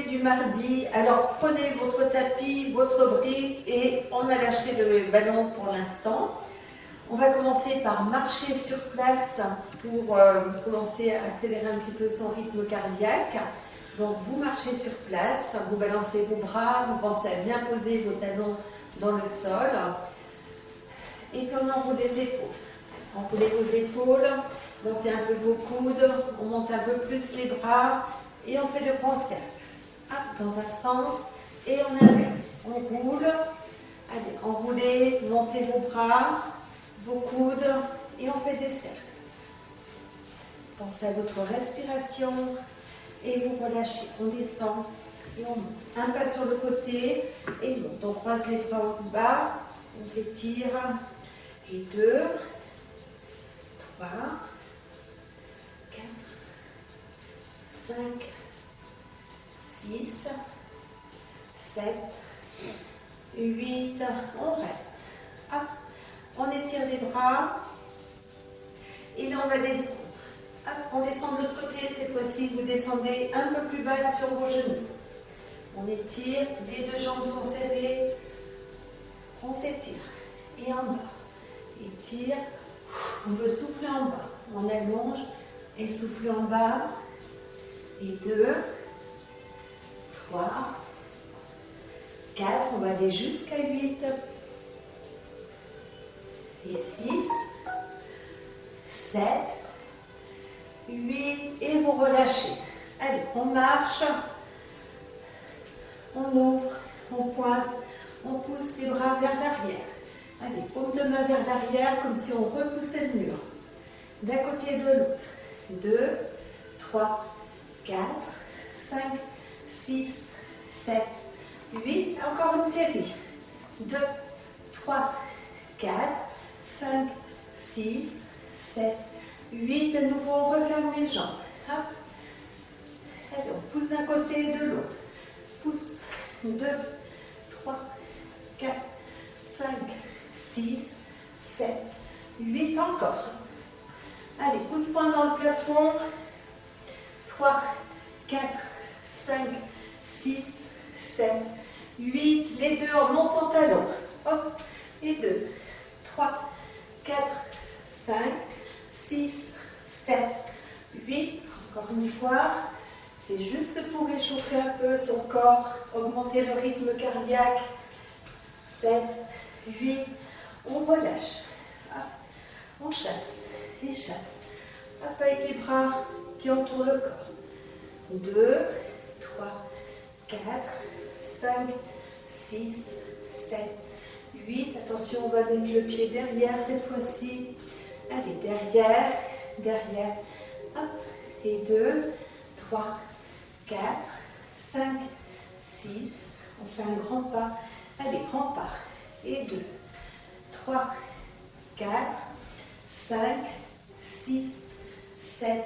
du mardi. Alors prenez votre tapis, votre brique et on a lâché le ballon pour l'instant. On va commencer par marcher sur place pour commencer à accélérer un petit peu son rythme cardiaque. Donc vous marchez sur place, vous balancez vos bras, vous pensez à bien poser vos talons dans le sol. Et puis on enroule les épaules. Enroulez vos épaules, montez un peu vos coudes, on monte un peu plus les bras et on fait de grands cercles. Hop, dans un sens et on inverse. On roule, allez, enroulez, montez vos bras, vos coudes et on fait des cercles. Pensez à votre respiration et vous relâchez. On descend et on monte. Un pas sur le côté et monte. On croise les bras en bas, on s'étire. Et 2, 3, 4, 5, 6, 7, 8, on reste. Hop, on étire les bras et là on va descendre. Hop, on descend de l'autre côté, cette fois-ci vous descendez un peu plus bas sur vos genoux. On étire, les deux jambes sont serrées, on s'étire et en bas. Étire, on veut souffler en bas. On allonge et souffle en bas. Et 2, 3, 4, on va aller jusqu'à 8. Et 6, 7, 8. Et vous relâchez. Allez, on marche. On ouvre, on pointe, on pousse les bras vers l'arrière. Allez, paume de main vers l'arrière, comme si on repoussait le mur. D'un côté et de l'autre. 2, 3, 4, 5, 6, 7, 8. Encore une série. 2, 3, 4, 5, 6, 7, 8. De nouveau, on referme les jambes. Hop. Allez, on pousse d'un côté et de l'autre. Pousse. 2, 3, 4, 5, 6, 7, 8, encore. Allez, coup de poing dans le plafond. 3, 4, 5, 6, 7, 8. Les deux en montant talon. Hop. Et 2, 3, 4, 5, 6, 7, 8. Encore une fois. C'est juste pour réchauffer un peu son corps, augmenter le rythme cardiaque. 7, 8, on relâche. Hop. On chasse et chasse. Hop, avec les bras qui entourent le corps. 2, 3, 4, 5, 6, 7, 8. Attention, on va mettre le pied derrière cette fois-ci. Allez, derrière, derrière. Hop. Et 2, 3, 4, 5, 6. On fait un grand pas. Allez, grand pas. Et 2, 3, 4, 5, 6, 7,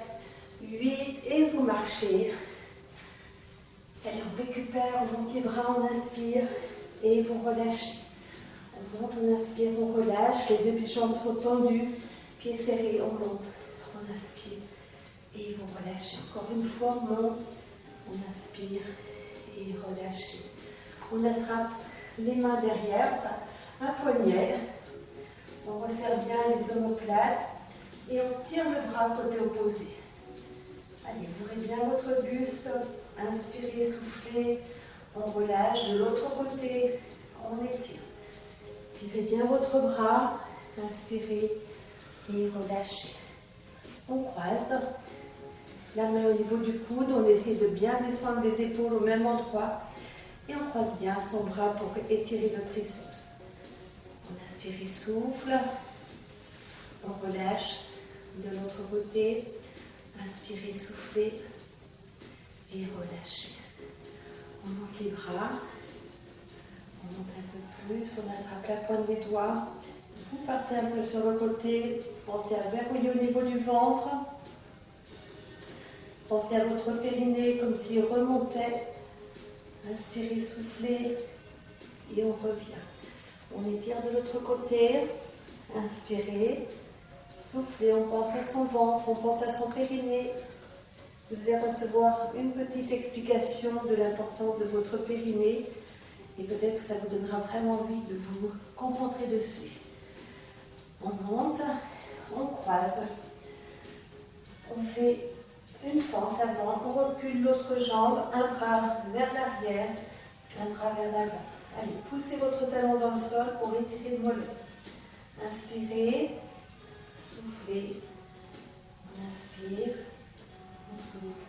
8. Et vous marchez. Allez, on récupère, on monte les bras, on inspire. Et vous relâchez. On monte, on inspire, on relâche. Les deux jambes sont tendues. Pieds serrés, on monte. On inspire. Et vous relâchez. Encore une fois, on monte. On inspire. Et relâchez. On attrape les mains derrière, enfin un poignet. On resserre bien les omoplates et on tire le bras côté opposé. Allez, ouvrez bien votre buste. Inspirez, soufflez. On relâche de l'autre côté. On étire. Tirez bien votre bras. Inspirez et relâchez. On croise. La main au niveau du coude. On essaie de bien descendre les épaules au même endroit. Et on croise bien son bras pour étirer le triceps. On inspire et souffle. On relâche de l'autre côté. Inspirez, soufflez. Et relâchez. On monte les bras. On monte un peu plus. On attrape la pointe des doigts. Vous partez un peu sur le côté. Pensez à verrouiller au niveau du ventre. Pensez à votre périnée comme s'il remontait. Inspirez, soufflez et on revient. On étire de l'autre côté. Inspirez, soufflez, on pense à son ventre, on pense à son périnée. vous allez recevoir une petite explication de l'importance de votre périnée et peut-être que ça vous donnera vraiment envie de vous concentrer dessus. On monte, on croise, on fait une fente avant, on recule l'autre jambe, un bras vers l'arrière, un bras vers l'avant. Allez, poussez votre talon dans le sol pour étirer le mollet. Inspirez, soufflez, on inspire, on souffle,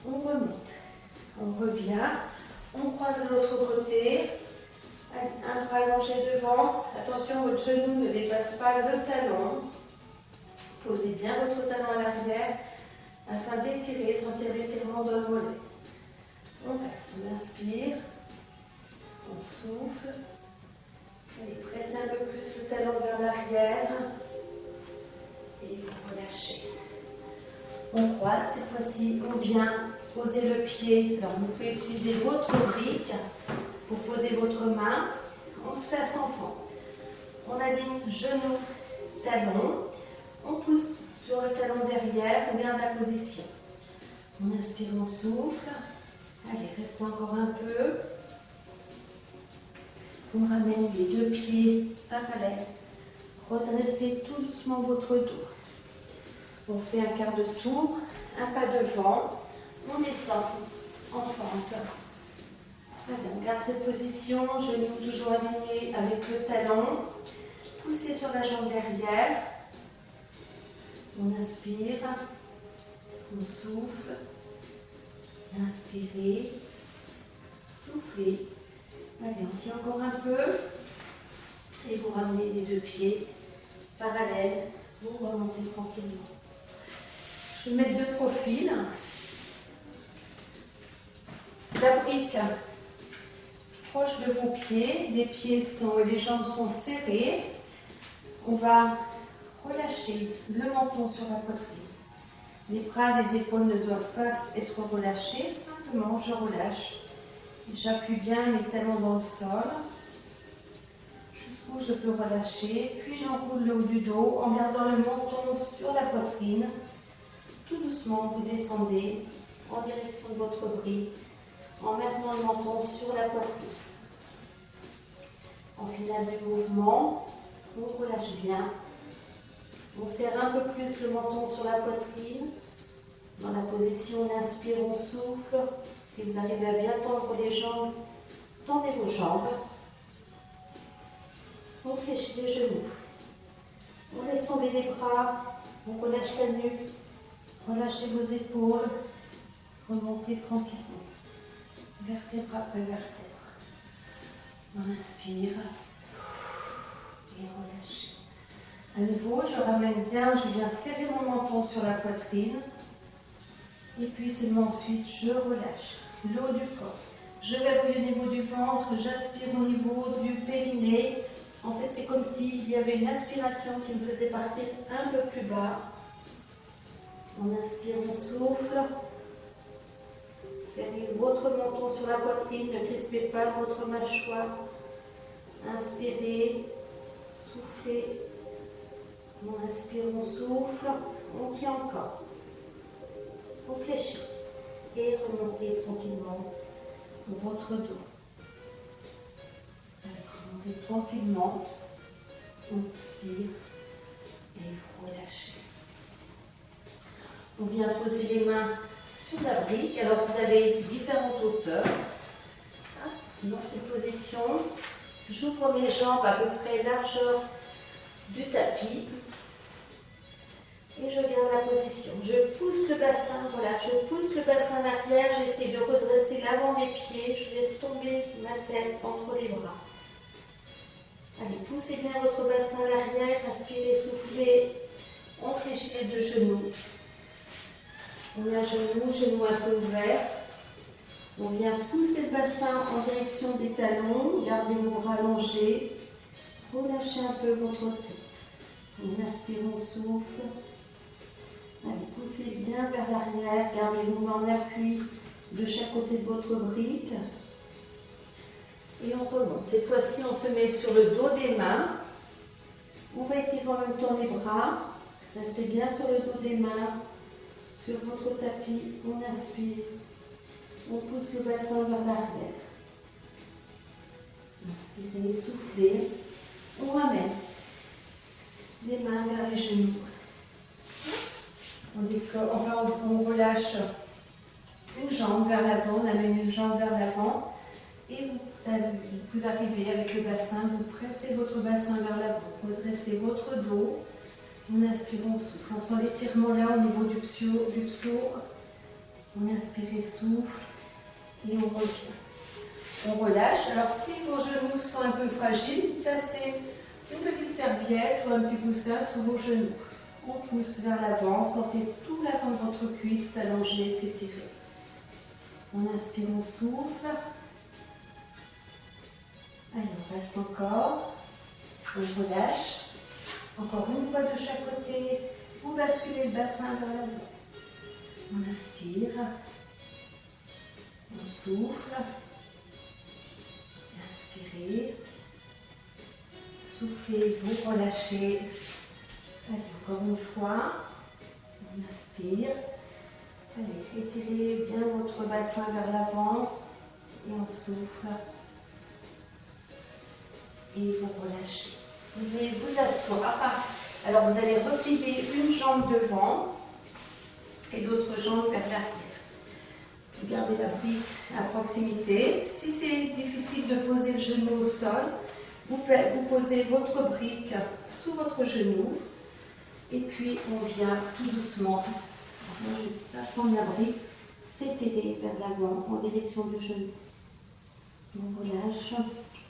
on remonte, on revient, on croise de l'autre côté. Allez, un bras allongé devant, attention, votre genou ne dépasse pas le talon. Posez bien votre talon à l'arrière afin d'étirer, sentir l'étirement dans le mollet. On reste, on inspire, on souffle. Allez, pressez un peu plus le talon vers l'arrière et vous relâchez. On croise, cette fois-ci, on vient poser le pied. Alors, vous pouvez utiliser votre brique pour poser votre main. On se place en fente. On aligne genou, talon. On pousse sur le talon derrière, on garde la position. On inspire, on souffle. Allez, restez encore un peu. On ramène les deux pieds parallèles. Redressez tout doucement votre dos. On fait un quart de tour, un pas devant. On descend en fente. Allez, on garde cette position, genoux toujours alignés avec le talon. Poussez sur la jambe derrière. On inspire, on souffle, inspirez, soufflez. Allez, on tient encore un peu et vous ramenez les deux pieds parallèles, vous remontez tranquillement. Je vais mettre de profil. La brique proche de vos pieds, les pieds et les jambes sont serrées. On va relâchez le menton sur la poitrine. Les bras, les épaules ne doivent pas être relâchés. Simplement, je relâche. J'appuie bien mes talons dans le sol. Jusqu'où je peux relâcher. Puis j'enroule le haut du dos en gardant le menton sur la poitrine. Tout doucement, vous descendez en direction de votre brique en maintenant le menton sur la poitrine. En finale du mouvement, on relâche bien. On serre un peu plus le menton sur la poitrine. Dans la position, on inspire, on souffle. Si vous arrivez à bien tendre les jambes, tendez vos jambes. On fléchit les genoux. On laisse tomber les bras. On relâche la nuque. Relâchez vos épaules. Remontez tranquillement. Vertèbre après vertèbre. On inspire. Et relâchez. À nouveau, je ramène bien, je viens serrer mon menton sur la poitrine. Et puis seulement ensuite, je relâche le haut du corps. Je verrouille au niveau du ventre, j'aspire au niveau du périnée. En fait, c'est comme s'il y avait une aspiration qui me faisait partir un peu plus bas. On inspire, on souffle. Serrez votre menton sur la poitrine, ne crispez pas votre mâchoire. Inspirez, soufflez. On inspire, on souffle, on tient encore. On fléchit et remontez tranquillement votre dos. Allez, remontez tranquillement. On expire et vous relâchez. On vient poser les mains sur la brique. Alors vous avez différentes hauteurs. Dans cette position, j'ouvre mes jambes à peu près largeur du tapis. Et je garde la position. Je pousse le bassin, voilà, je pousse le bassin à l'arrière, j'essaie de redresser l'avant des pieds, je laisse tomber ma tête entre les bras. Allez, poussez bien votre bassin à l'arrière, inspirez, soufflez, on fléchit les deux genoux. On a genou un peu ouvert. On vient pousser le bassin en direction des talons, gardez vos bras allongés, relâchez un peu votre tête. On inspire, on souffle. Allez, poussez bien vers l'arrière, gardez vos mains en appui de chaque côté de votre brique. Et on remonte. Cette fois-ci, on se met sur le dos des mains. On va étirer en même temps les bras. Restez bien sur le dos des mains. sur votre tapis, on inspire, on pousse le bassin vers l'arrière. Inspirez, soufflez, on ramène les mains vers les genoux. On relâche une jambe vers l'avant, on amène une jambe vers l'avant et vous arrivez avec le bassin, vous pressez votre bassin vers l'avant, redressez votre dos, on inspire, on souffle, on sent l'étirement là au niveau du psoas, on inspire et souffle et on revient. On relâche, alors si vos genoux sont un peu fragiles, placez une petite serviette ou un petit coussin sous vos genoux. On pousse vers l'avant, sentez tout l'avant de votre cuisse s'allonger, s'étirer. On inspire, on souffle. Allez, on reste encore. On relâche. Encore une fois de chaque côté. Vous basculez le bassin vers l'avant. On inspire. On souffle. Inspirez. Soufflez, vous relâchez. Allez, encore une fois. On inspire. Allez, étirez bien votre bassin vers l'avant et on souffle et vous relâchez. Vous allez vous asseoir. Alors vous allez replier une jambe devant et l'autre jambe vers l'arrière. Vous gardez la brique à proximité. Si c'est difficile de poser le genou au sol, vous posez votre brique sous votre genou et puis on vient tout doucement. Moi, je vais prendre la brique, s'étirer vers l'avant en direction du genou. On relâche,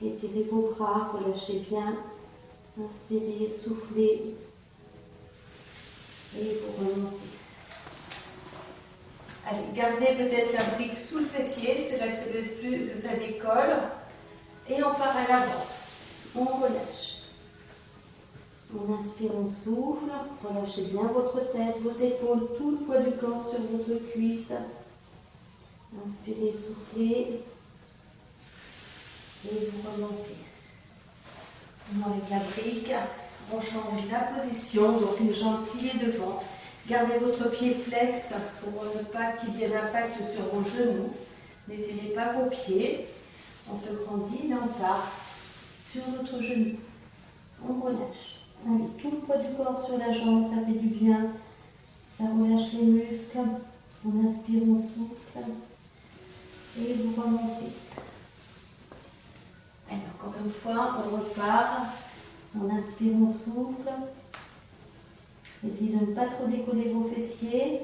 étirez vos bras, relâchez bien, inspirez, soufflez et vous remontez. Allez, gardez peut-être la brique sous le fessier, c'est là que ça décolle et on part à l'avant. On relâche. On inspire, on souffle, relâchez bien votre tête, vos épaules, tout le poids du corps sur votre cuisse. Inspirez, soufflez et vous remontez. On enlève la brique, on change la position, donc une jambe pliée devant. Gardez votre pied flex pour ne pas qu'il y ait d'impact sur vos genoux. N'étirez pas vos pieds. On se grandit, là on part sur notre genou. On relâche. Allez, tout le poids du corps sur la jambe, ça fait du bien. Ça relâche les muscles. On inspire, on souffle. Et vous remontez. Allez, encore une fois, on repart. On inspire, on souffle. Essayez de ne pas trop décoller vos fessiers.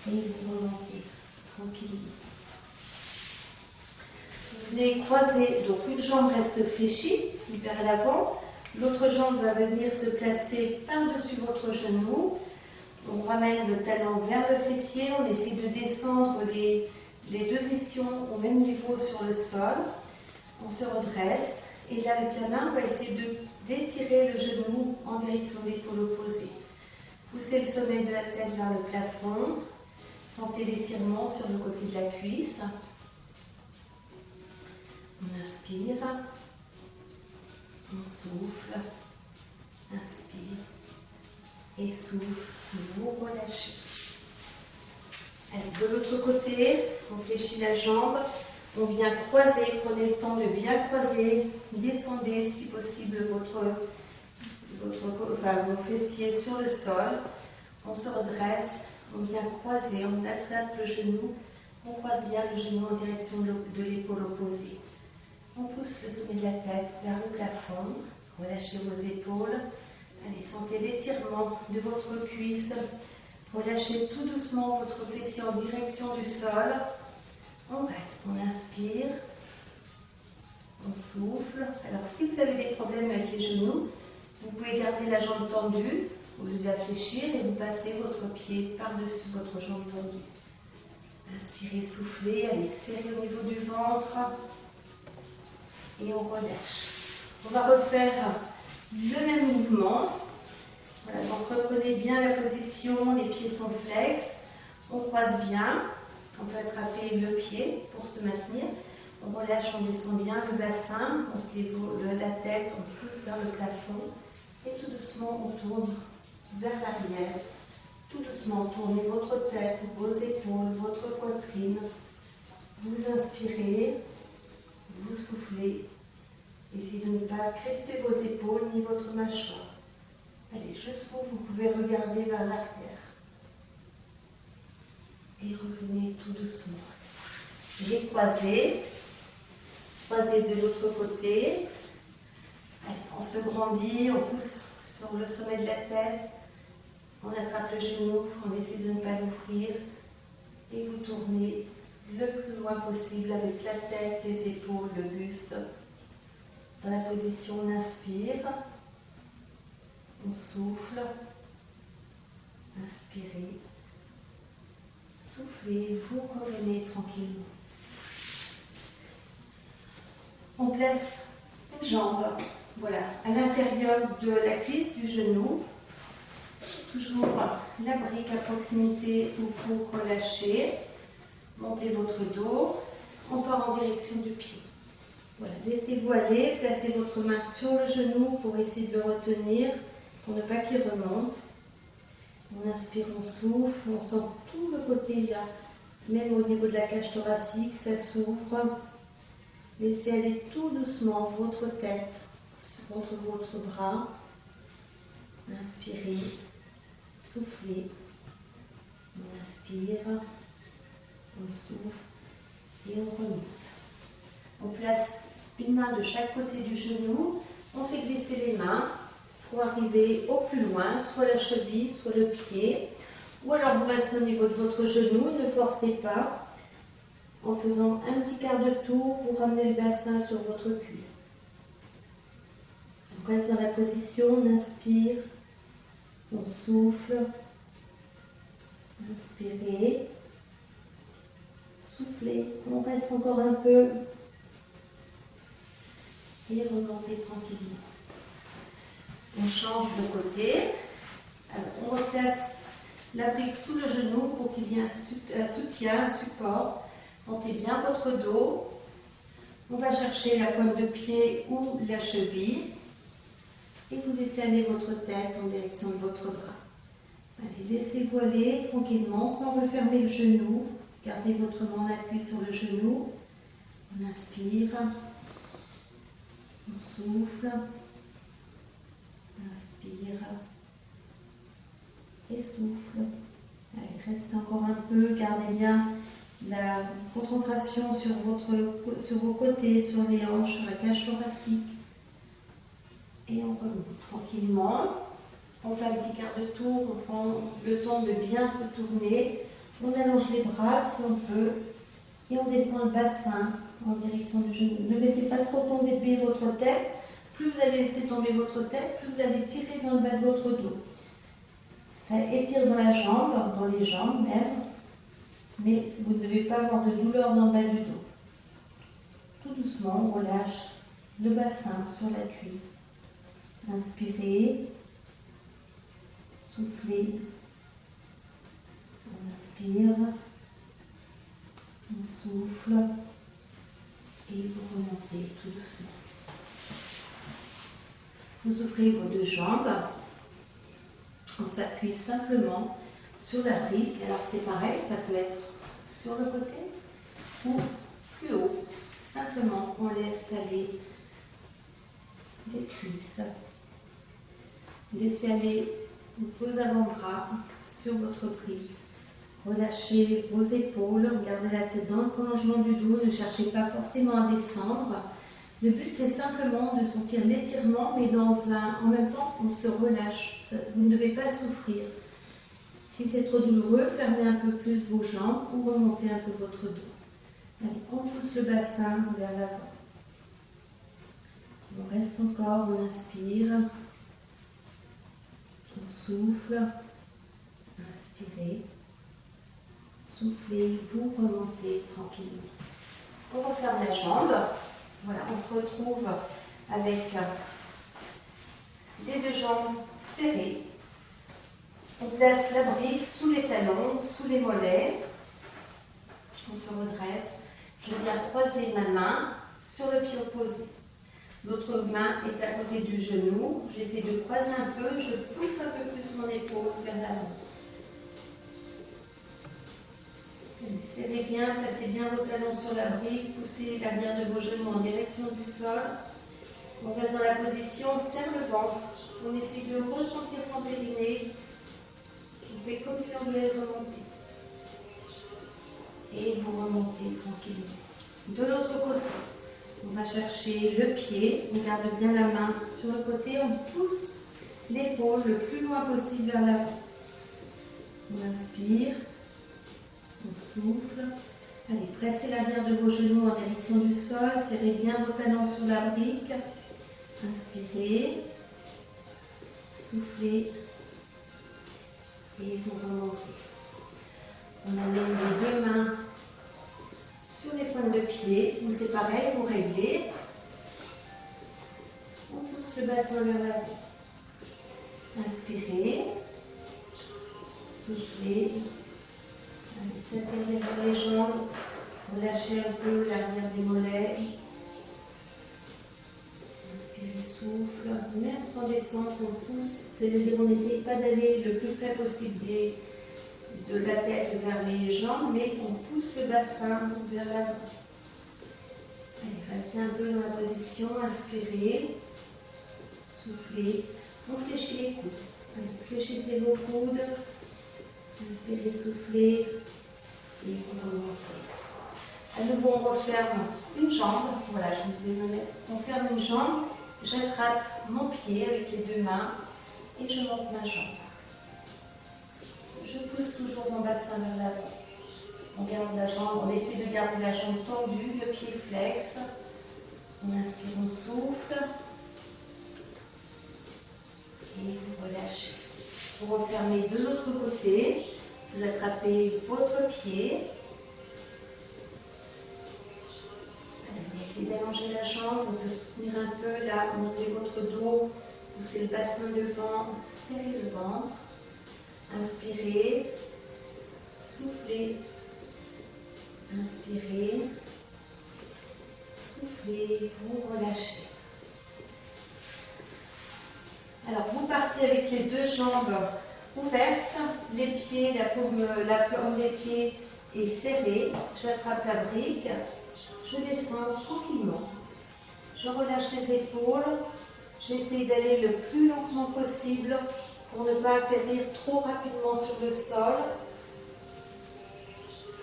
Et vous remontez tranquillement. Vous venez croiser, donc une jambe reste fléchie vers l'avant. L'autre jambe va venir se placer par-dessus votre genou. On ramène le talon vers le fessier. On essaie de descendre les deux ischions au même niveau sur le sol. On se redresse. Et là, avec la main, on va essayer d'étirer le genou en direction de l'épaule opposée. Poussez le sommet de la tête vers le plafond. Sentez l'étirement sur le côté de la cuisse. On inspire. On souffle, inspire et souffle, vous relâchez. Allez, de l'autre côté, on fléchit la jambe, on vient croiser, prenez le temps de bien croiser, descendez si possible vos fessiers sur le sol, on se redresse, on vient croiser, on attrape le genou, on croise bien le genou en direction de l'épaule opposée. On pousse le sommet de la tête vers le plafond, relâchez vos épaules, allez, sentez l'étirement de votre cuisse, relâchez tout doucement votre fessier en direction du sol, on reste, on inspire, on souffle. Alors si vous avez des problèmes avec les genoux, vous pouvez garder la jambe tendue au lieu de la fléchir et vous passez votre pied par-dessus votre jambe tendue. Inspirez, soufflez, allez, serrez au niveau du ventre. Et on relâche. On va refaire le même mouvement. Voilà, donc reprenez bien la position, les pieds sont flex. On croise bien. On peut attraper le pied pour se maintenir. On relâche, on descend bien le bassin, montez la tête, on pousse vers le plafond. Et tout doucement, on tourne vers l'arrière. Tout doucement, tournez votre tête, vos épaules, votre poitrine. Vous inspirez, vous soufflez. Essayez de ne pas crisper vos épaules ni votre mâchoire. Allez, jusqu'où vous pouvez regarder vers l'arrière. Et revenez tout doucement. Les croisez. Croisez de l'autre côté. Allez, on se grandit, on pousse sur le sommet de la tête. On attrape le genou, on essaie de ne pas l'ouvrir. Et vous tournez le plus loin possible avec la tête, les épaules, le buste. Dans la position, on inspire. On souffle. Inspirez. Soufflez, vous revenez tranquillement. On place une jambe, voilà, à l'intérieur de la cuisse du genou. Toujours la brique à proximité ou pour relâcher. Montez votre dos. On part en direction du pied. Voilà, laissez-vous aller. Placez votre main sur le genou pour essayer de le retenir, pour ne pas qu'il remonte. On inspire, on souffle, on sent tout le côté là, même au niveau de la cage thoracique, ça s'ouvre. Laissez aller tout doucement votre tête contre votre bras. Inspirez, soufflez. On inspire, on souffle et on remonte. On place une main de chaque côté du genou. On fait glisser les mains pour arriver au plus loin, soit la cheville, soit le pied. Ou alors vous restez au niveau de votre genou, ne forcez pas. En faisant un petit quart de tour, vous ramenez le bassin sur votre cuisse. On reste dans la position, on inspire, on souffle, inspirez, soufflez, on reste encore un peu et remontez tranquillement. On change de côté. Alors, on replace la brique sous le genou pour qu'il y ait un soutien, un support. Montez bien votre dos. On va chercher la pointe de pied ou la cheville. Et vous laissez aller votre tête en direction de votre bras. Allez, laissez-vous aller tranquillement sans refermer le genou. Gardez votre main en appui sur le genou. On inspire. On souffle. Inspire. Et souffle. Allez, restez encore un peu. Gardez bien la concentration sur vos côtés, sur les hanches, sur la cage thoracique. Et on remonte tranquillement. On fait un petit quart de tour, on prend le temps de bien se tourner. On allonge les bras si on peut. Et on descend le bassin en direction du genou. Ne laissez pas trop tomber votre tête. Plus vous allez laisser tomber votre tête, plus vous allez tirer dans le bas de votre dos. Ça étire dans la jambe, dans les jambes même. Mais vous ne devez pas avoir de douleur dans le bas du dos. Tout doucement, on relâche le bassin sur la cuisse. Inspirez, soufflez, on inspire, on souffle et vous remontez tout doucement. Vous ouvrez vos deux jambes, on s'appuie simplement sur la brique. Alors c'est pareil, ça peut être sur le côté ou plus haut. Simplement, on laisse aller les cuisses. Laissez aller vos avant-bras sur votre brique. Relâchez vos épaules, gardez la tête dans le prolongement du dos, ne cherchez pas forcément à descendre. Le but c'est simplement de sentir l'étirement, mais en même temps on se relâche. Vous ne devez pas souffrir. Si c'est trop douloureux, fermez un peu plus vos jambes ou remontez un peu votre dos. Allez, on pousse le bassin vers l'avant. On reste encore, on inspire. On souffle. Inspirez. Soufflez, vous remontez tranquillement. On referme la jambe. Voilà, on se retrouve avec les deux jambes serrées. On place la brique sous les talons, sous les mollets. On se redresse. Je viens croiser ma main sur le pied opposé. L'autre main est à côté du genou. J'essaie de croiser un peu. Je pousse un peu plus mon épaule vers l'avant. Serrez bien, placez bien vos talons sur la brique, poussez l'arrière de vos genoux en direction du sol. On reste dans la position, on serre le ventre. On essaie de ressentir son périnée. On fait comme si on voulait le remonter. Et vous remontez tranquillement. De l'autre côté, on va chercher le pied. On garde bien la main sur le côté. On pousse l'épaule le plus loin possible vers l'avant. On inspire. On souffle. Allez, pressez l'arrière de vos genoux en direction du sol. Serrez bien vos talons sur la brique. Inspirez. Soufflez. Et vous remontez. On amène les deux mains sur les pointes de pied. Vous c'est pareil, vous réglez. On pousse le bassin vers l'avant. Inspirez. Soufflez. S'atterrir vers les jambes. Relâchez un peu l'arrière des mollets. Inspirez, souffle. Même sans descendre, on pousse. C'est-à-dire on n'essaye pas d'aller le plus près possible de la tête vers les jambes, mais on pousse le bassin vers l'avant. Allez, restez un peu dans la position. Inspirez. Soufflez. On fléchit les coudes. Allez, fléchissez vos coudes. Inspirez, soufflez. Et vous remontez. À nouveau, on referme une jambe. Voilà, je vais me mettre. On ferme une jambe. J'attrape mon pied avec les deux mains et je monte ma jambe. Je pousse toujours mon bassin vers l'avant. On garde la jambe, on essaie de garder la jambe tendue, le pied flex. On inspire, on souffle. Et vous relâchez. Vous refermez de l'autre côté. Vous attrapez votre pied. Essayez d'allonger la jambe, on peut soutenir un peu là, montez votre dos, poussez le bassin devant, serrez le ventre. Inspirez, soufflez, inspirez, soufflez, vous relâchez. Alors vous partez avec les deux jambes ouvertes, les pieds, la paume des pieds est serrée, j'attrape la brique. Je descends tranquillement. Je relâche les épaules. J'essaie d'aller le plus lentement possible pour ne pas atterrir trop rapidement sur le sol.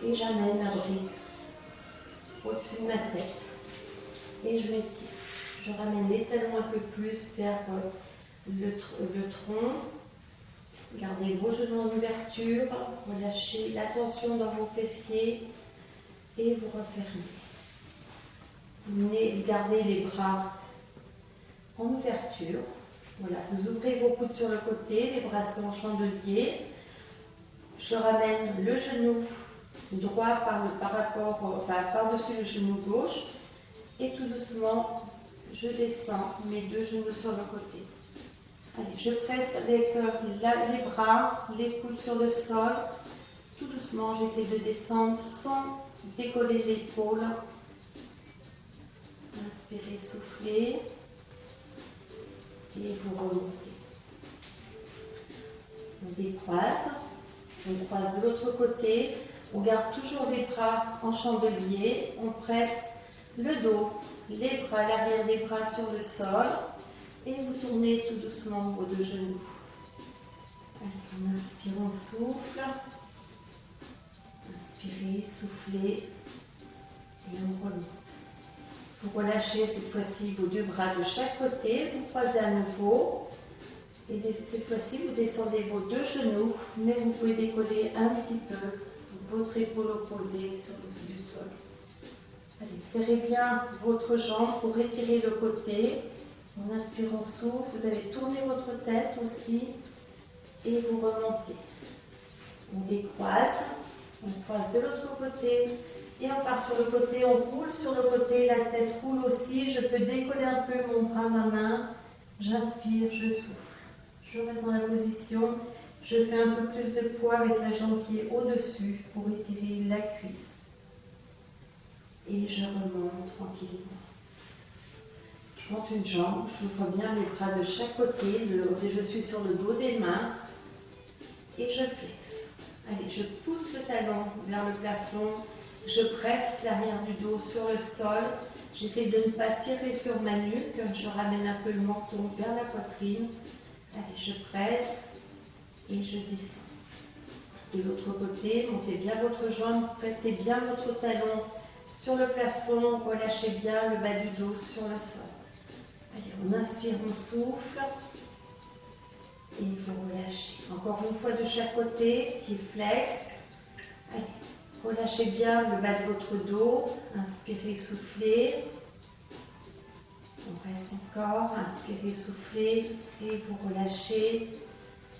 Et j'amène la brique au-dessus de ma tête. Et je m'étire. Je ramène les talons un peu plus vers le tronc. Gardez vos genoux en ouverture. Relâchez la tension dans vos fessiers. Et vous refermez. Vous venez garder les bras en ouverture. Voilà, vous ouvrez vos coudes sur le côté, les bras sont en chandelier. Je ramène le genou droit par-dessus le genou gauche. Et tout doucement, je descends mes deux genoux sur le côté. Allez, je presse avec les bras, les coudes sur le sol. Tout doucement, j'essaie de descendre sans décoller l'épaule. Inspirez, soufflez et vous remontez. On décroise, on croise de l'autre côté, on garde toujours les bras en chandelier, on presse le dos, les bras, l'arrière des bras sur le sol et vous tournez tout doucement vos deux genoux. Allez, on inspire, on souffle. Inspirez, soufflez et on remonte. Vous relâchez cette fois-ci vos deux bras de chaque côté, vous croisez à nouveau. Et cette fois-ci, vous descendez vos deux genoux, mais vous pouvez décoller un petit peu votre épaule opposée sur le sol. Allez, serrez bien votre jambe pour étirer le côté. En inspirant, souffle, vous avez tourné votre tête aussi et vous remontez. On décroise, on croise de l'autre côté. Et on part sur le côté, on roule sur le côté, la tête roule aussi. Je peux décoller un peu mon bras, ma main. J'inspire, je souffle. Je reste dans la position. Je fais un peu plus de poids avec la jambe qui est au-dessus pour étirer la cuisse. Et je remonte tranquillement. Je monte une jambe, j'ouvre bien mes bras de chaque côté. Je suis sur le dos des mains. Et je flexe. Allez, je pousse le talon vers le plafond. Je presse l'arrière du dos sur le sol. J'essaie de ne pas tirer sur ma nuque. Je ramène un peu le menton vers la poitrine. Allez, je presse et je descends. De l'autre côté, montez bien votre jambe, pressez bien votre talon sur le plafond, relâchez bien le bas du dos sur le sol. Allez, on inspire, on souffle et vous relâchez. Encore une fois de chaque côté, pied flex. Allez, relâchez bien le bas de votre dos, inspirez, soufflez. On reste encore, inspirez, soufflez et vous relâchez.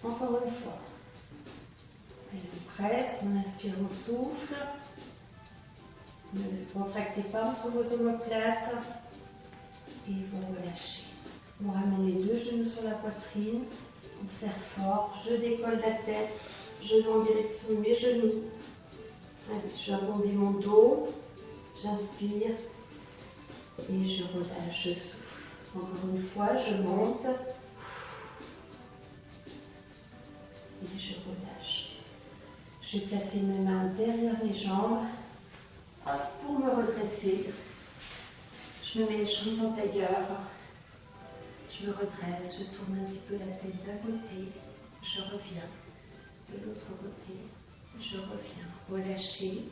Encore une fois. Allez, on presse, on inspire, on souffle. Ne vous contractez pas entre vos omoplates et vous relâchez. On ramène les deux genoux sur la poitrine, on serre fort, je décolle la tête, genoux en direction de mes genoux. Allez, j'arrondis mon dos, j'inspire et je relâche, je souffle. Encore une fois, je monte et je relâche. Je vais placer mes mains derrière mes jambes. Pour me redresser, je me mets les jambes en tailleur, je me redresse, je tourne un petit peu la tête d'un côté, je reviens de l'autre côté, je reviens, relâcher,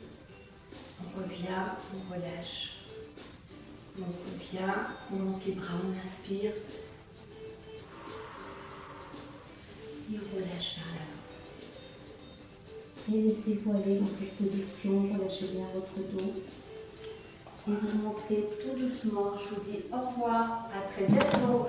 on revient, on relâche, on revient, on monte les bras, on inspire et on relâche vers l'avant. Et laissez-vous aller dans cette position, relâchez bien votre dos. Et vous montrez tout doucement. Je vous dis au revoir, à très bientôt.